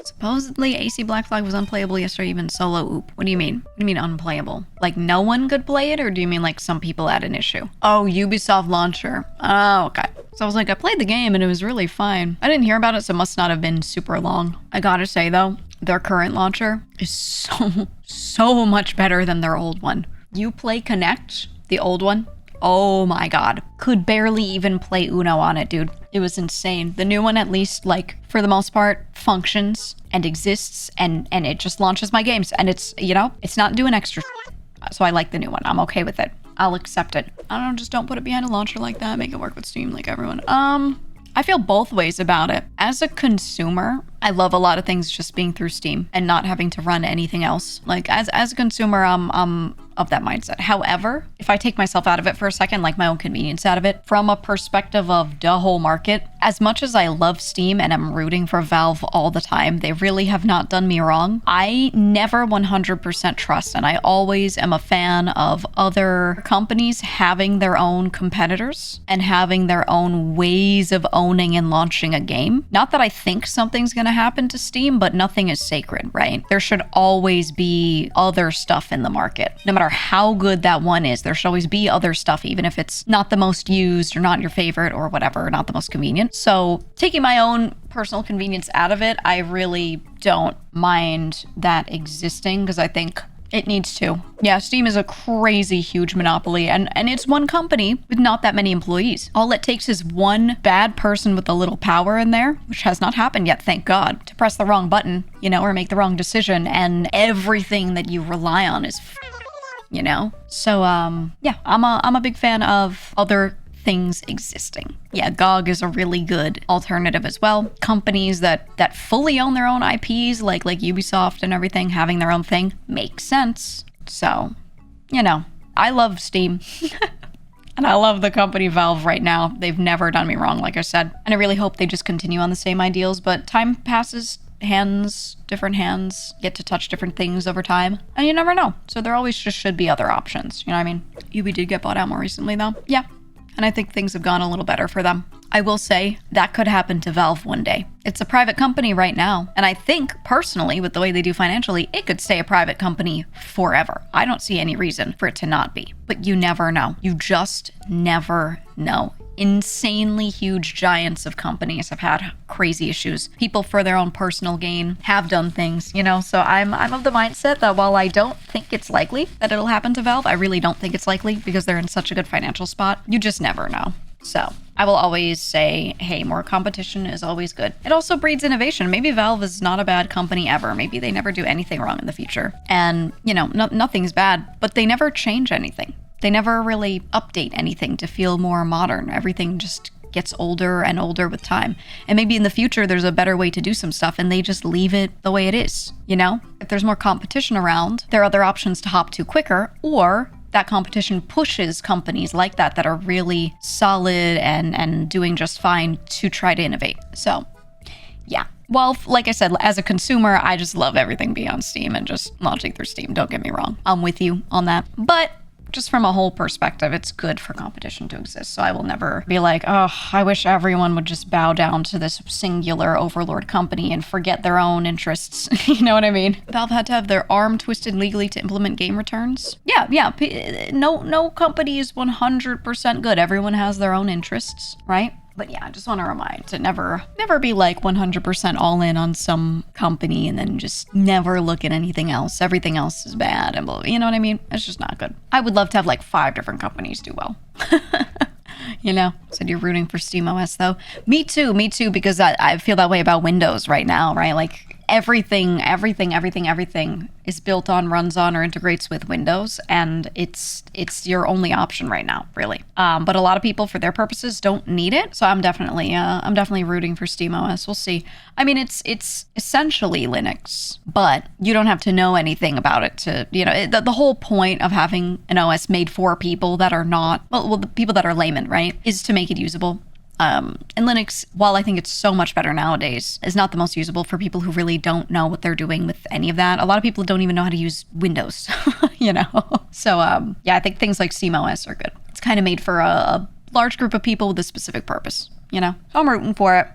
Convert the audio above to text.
Supposedly, AC Black Flag was unplayable yesterday, even solo. Oop. What do you mean? What do you mean unplayable? Like no one could play it, or do you mean like some people had an issue? Oh, Ubisoft launcher. Oh, okay. So I was like, I played the game and it was really fine. I didn't hear about it, so it must not have been super long. I gotta say though, their current launcher is so much better than their old one. Uplay Connect, the old one. Oh my god. Could barely even play Uno on it, dude. It was insane. The new one, at least, like, for the most part, functions and exists, and it just launches my games. And it's, you know, it's not doing extra shit. So I like the new one. I'm okay with it. I'll accept it. I don't know, just don't put it behind a launcher like that. Make it work with Steam like everyone. I feel both ways about it. As a consumer, I love a lot of things just being through Steam and not having to run anything else. Like, as a consumer, I'm of that mindset. However, if I take myself out of it for a second, like my own convenience out of it, from a perspective of the whole market, as much as I love Steam and I'm rooting for Valve all the time, they really have not done me wrong. I never 100% trust, and I always am a fan of other companies having their own competitors and having their own ways of owning and launching a game. Not that I think something's gonna happen to Steam, but nothing is sacred, right? There should always be other stuff in the market. No matter how good that one is, there should always be other stuff, even if it's not the most used or not your favorite or whatever, not the most convenient. So taking my own personal convenience out of it, I really don't mind that existing because I think it needs to. Yeah, Steam is a crazy huge monopoly, and it's one company with not that many employees. All it takes is one bad person with a little power in there, which has not happened yet, thank God, to press the wrong button, you know, or make the wrong decision, and everything that you rely on is you know? So, yeah, I'm a big fan of other things existing. Yeah, GOG is a really good alternative as well. Companies that fully own their own IPs, like Ubisoft and everything, having their own thing, makes sense. So, you know, I love Steam. And I love the company Valve right now. They've never done me wrong, like I said. And I really hope they just continue on the same ideals, but time passes, different hands get to touch different things over time, and you never know. So there always just should be other options, you know what I mean? Ubi did get bought out more recently though. Yeah, and I think things have gone a little better for them. I will say that could happen to Valve one day. It's a private company right now, and I think personally, with the way they do financially, it could stay a private company forever. I don't see any reason for it to not be, but you never know. You just never know. Insanely huge giants of companies have had crazy issues. People for their own personal gain have done things, you know, so I'm of the mindset that while I don't think it's likely that it'll happen to Valve, I really don't think it's likely because they're in such a good financial spot. You just never know. So I will always say, hey, more competition is always good. It also breeds innovation. Maybe Valve is not a bad company ever. Maybe they never do anything wrong in the future. And, you know, nothing's bad, but they never change anything. They never really update anything to feel more modern. Everything just gets older and older with time. And maybe in the future, there's a better way to do some stuff and they just leave it the way it is, you know? If there's more competition around, there are other options to hop to quicker, or that competition pushes companies like that are really solid and doing just fine to try to innovate. So, yeah. Well, like I said, as a consumer, I just love everything beyond Steam and just launching through Steam. Don't get me wrong. I'm with you on that. But just from a whole perspective, it's good for competition to exist. So I will never be like, oh, I wish everyone would just bow down to this singular overlord company and forget their own interests. You know what I mean? Valve had to have their arm twisted legally to implement game returns. Yeah. No company is 100% good. Everyone has their own interests, right? But yeah, I just want to remind to never be like 100% all in on some company and then just never look at anything else. Everything else is bad and blah, you know what I mean? It's just not good. I would love to have like 5 different companies do well. You know, said you're rooting for SteamOS though. Me too, because I feel that way about Windows right now, right? Like everything is built on, runs on, or integrates with Windows, and it's your only option right now, really. But a lot of people, for their purposes, don't need it. So I'm definitely rooting for SteamOS. We'll see. I mean, it's essentially Linux, but you don't have to know anything about it to, you know, the whole point of having an OS made for people that are not, well, the people that are laymen, right, is to make it usable. And Linux, while I think it's so much better nowadays, is not the most usable for people who really don't know what they're doing with any of that. A lot of people don't even know how to use Windows, you know? So, yeah, I think things like SteamOS are good. It's kind of made for a large group of people with a specific purpose, you know? So I'm rooting for it.